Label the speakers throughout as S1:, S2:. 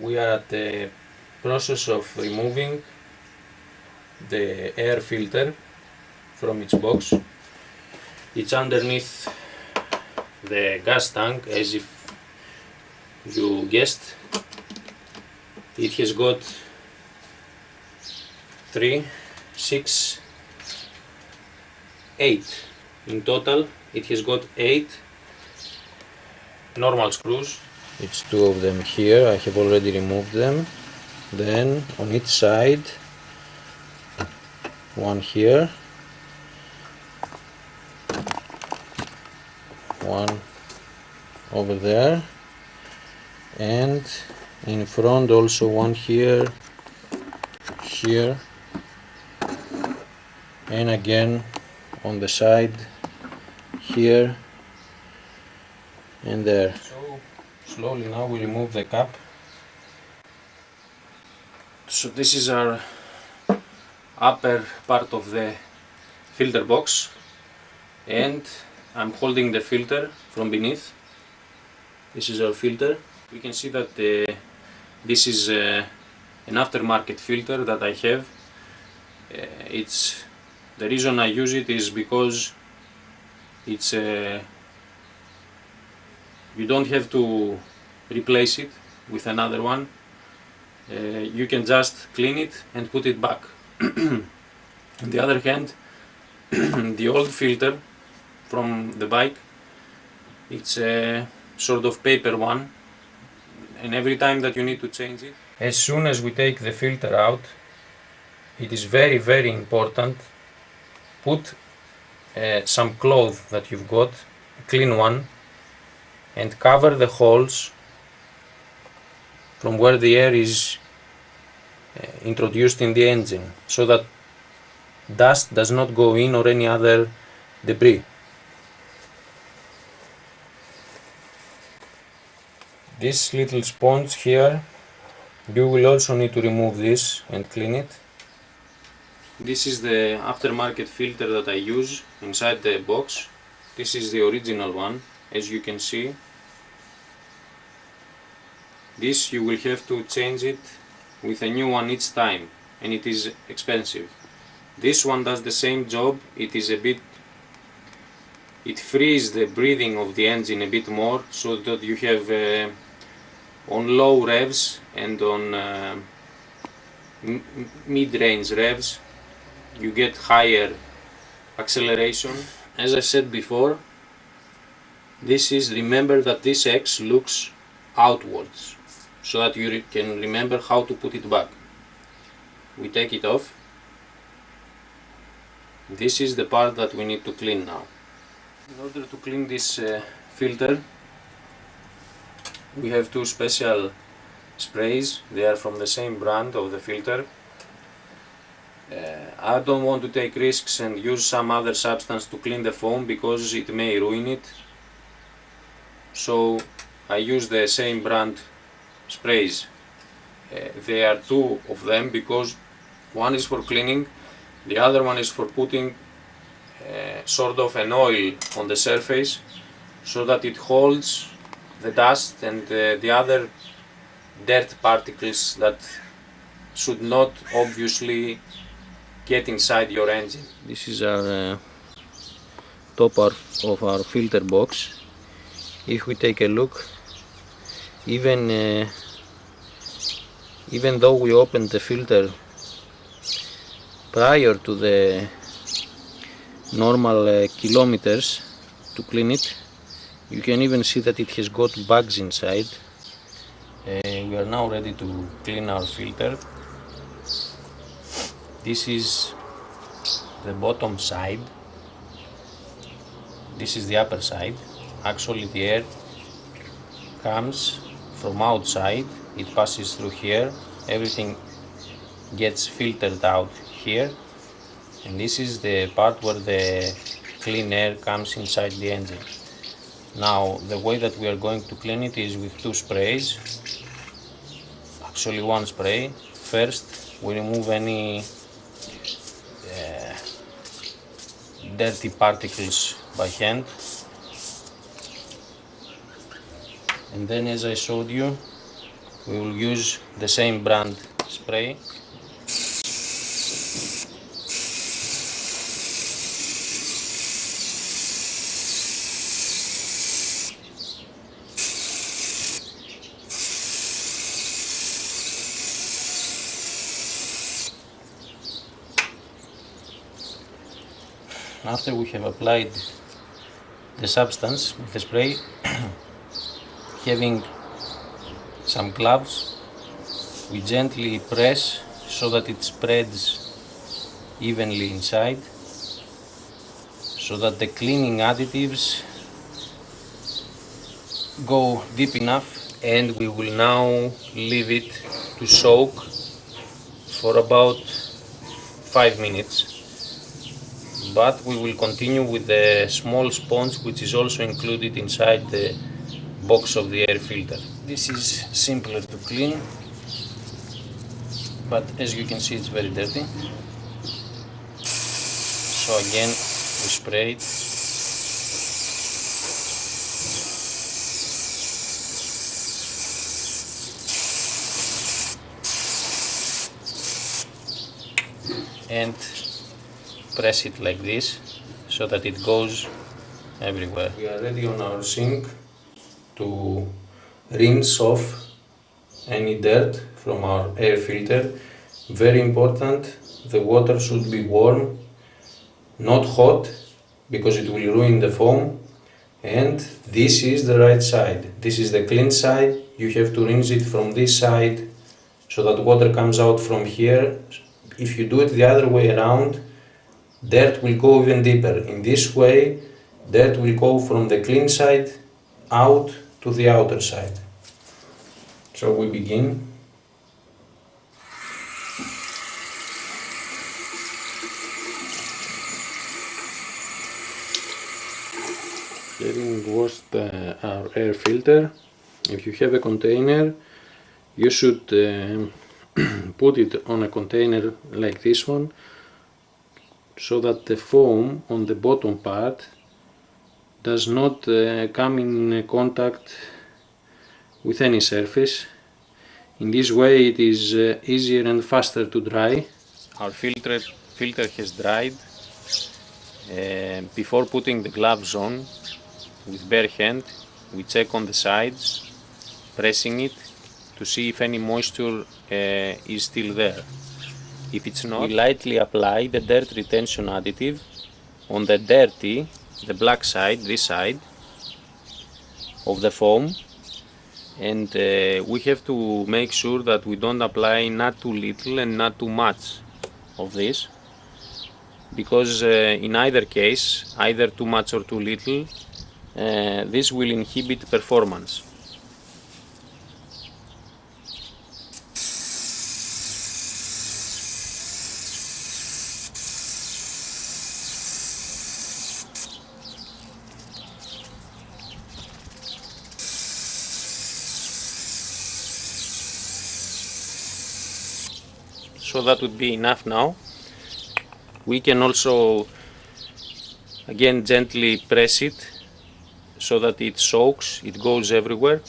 S1: We are at the process of removing the air filter from its box. It's underneath the gas tank, as if you guessed. It has got 3, 6, 8 in total. It has got 8 normal screws. It's 2 of them here. I have already removed them. Then on each side, one here, one over there, and in front also one here, here, and again on the side here and there. So slowly now we remove the cap. So this is our upper part of the filter box, and I'm holding the filter from beneath. This is our filter. We can see that this is an aftermarket filter that I have. The reason I use it is because it's you don't have to replace it with another one. You can just clean it and put it back. On the other hand, the old filter from the bike, it's a sort of paper one, and every time that you need to change it, as soon as we take the filter out, it is very important, put some cloth that you've got, a clean one, and cover the holes from where the air is introduced in the engine, so that dust does not go in or any other debris. This little sponge here, you will also need to remove this and clean it. This is the aftermarket filter that I use inside the box. This is the original one, as you can see. This you will have to change it with a new one each time, and it is expensive. This one does the same job. It frees the breathing of the engine a bit more, so that you have on low revs and on mid-range revs, you get higher acceleration. As I said before, remember that this X looks outwards, so that you can remember how to put it back. We take it off. This is the part that we need to clean now. In order to clean this filter, we have 2 special sprays. They are from the same brand of the filter. I don't want to take risks and use some other substance to clean the foam, because it may ruin it. So I use the same brand sprays. There are 2 of them, because one is for cleaning, the other one is for putting sort of an oil on the surface, so that it holds the dust and the other dirt particles that should not obviously get inside your engine. This is our top of our filter box. If we take a look, even though we opened the filter prior to the normal kilometers to clean it, you can even see that it has got bugs inside. We are now ready to clean our filter. This is the bottom side. This is the upper side. Actually, the air comes from outside. It passes through here. Everything gets filtered out here. And this is the part where the clean air comes inside the engine. Now, the way that we are going to clean it is with 2 sprays. Actually, 1 spray. First, we remove any dirty particles by hand, and then, as I showed you, we will use the same brand spray. After we have applied the substance with the spray, having some gloves, we gently press so that it spreads evenly inside, so that the cleaning additives go deep enough, and we will now leave it to soak for about 5 minutes. But we will continue with the small sponge, which is also included inside the box of the air filter. This is simpler to clean, but as you can see it's very dirty. So again we spray it. And press it like this so that it goes everywhere. We are ready on our sink to rinse off any dirt from our air filter. Very important, the water should be warm, not hot, because it will ruin the foam. And this is the right side. This is the clean side. You have to rinse it from this side so that water comes out from here. If you do it the other way around, dirt will go even deeper. In this way, dirt will go from the clean side out to the outer side. So we begin. Having washed our air filter, if you have a container, you should put it on a container like this one, so that the foam on the bottom part does not come in contact with any surface. In this way it is easier and faster to dry. Our filter has dried. Before putting the gloves on, with bare hand we check on the sides, pressing it to see if any moisture is still there. If it's not, we lightly apply the dirt retention additive on the dirty, the black side, this side of the foam, and we have to make sure that we don't apply not too little and not too much of this, because in either case, either too much or too little, this will inhibit performance. So that would be enough now. We can also again gently press it so that it soaks, it goes everywhere,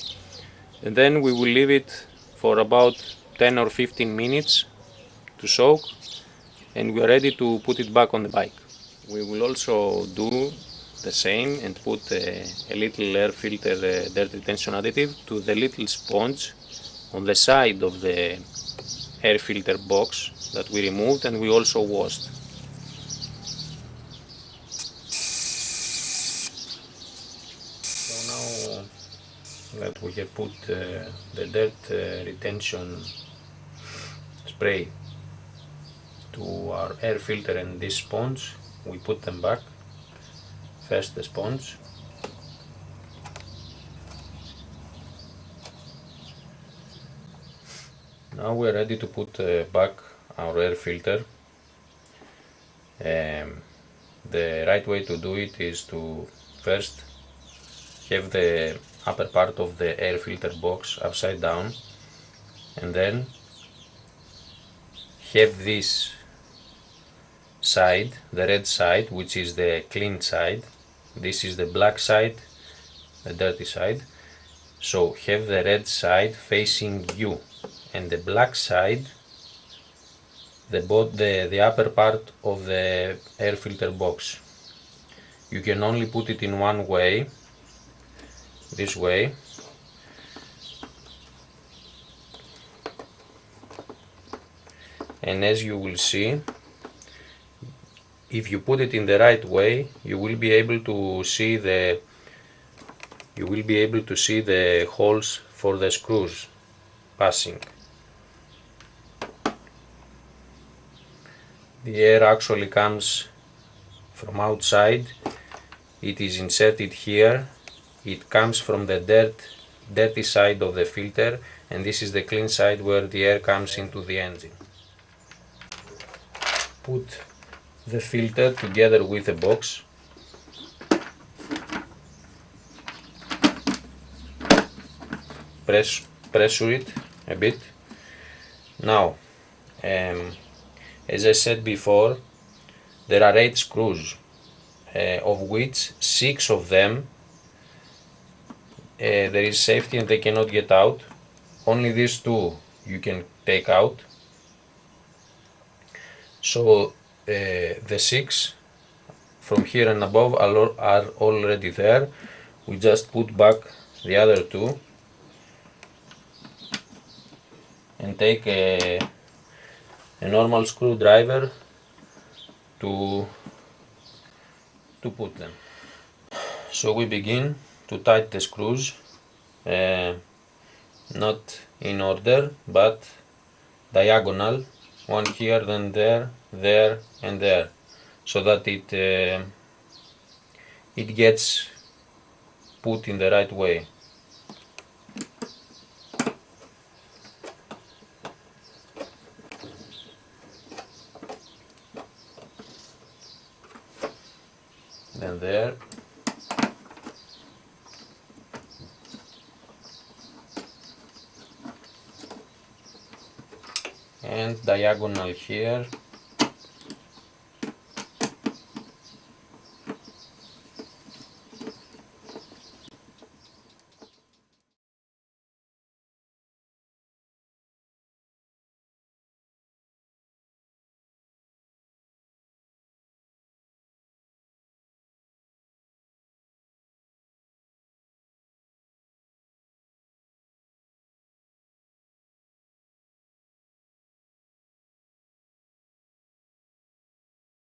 S1: and then we will leave it for about 10 or 15 minutes to soak, and we are ready to put it back on the bike. We will also do the same and put a little air filter dirt retention additive to the little sponge on the side of the air filter box that we removed and we also washed. So now that we have put the dirt retention spray to our air filter and this sponge, we put them back. First the sponge, now we are ready to put back our air filter. The right way to do it is to first have the upper part of the air filter box upside down, and then have this side, the red side, which is the clean side. This is the black side, the dirty side. So have the red side facing you and the black side, the upper part of the air filter box. You can only put it in one way, this way. And as you will see, if you put it in the right way, you will be able to see the holes for the screws passing. The air actually comes from outside. It is inserted here. It comes from the dirty side of the filter, and this is the clean side where the air comes into the engine. Put the filter together with the box. Pressure it a bit. Now, as I said before, there are 8 screws, of which 6 of them there is safety and they cannot get out. Only these 2 you can take out. So the 6 from here and above are already there. We just put back the other 2 and take a normal screwdriver to put them. So we begin to tighten the screws, not in order but diagonal, one here, then there, there and there, so that it gets put in the right way. Then there. And diagonal here.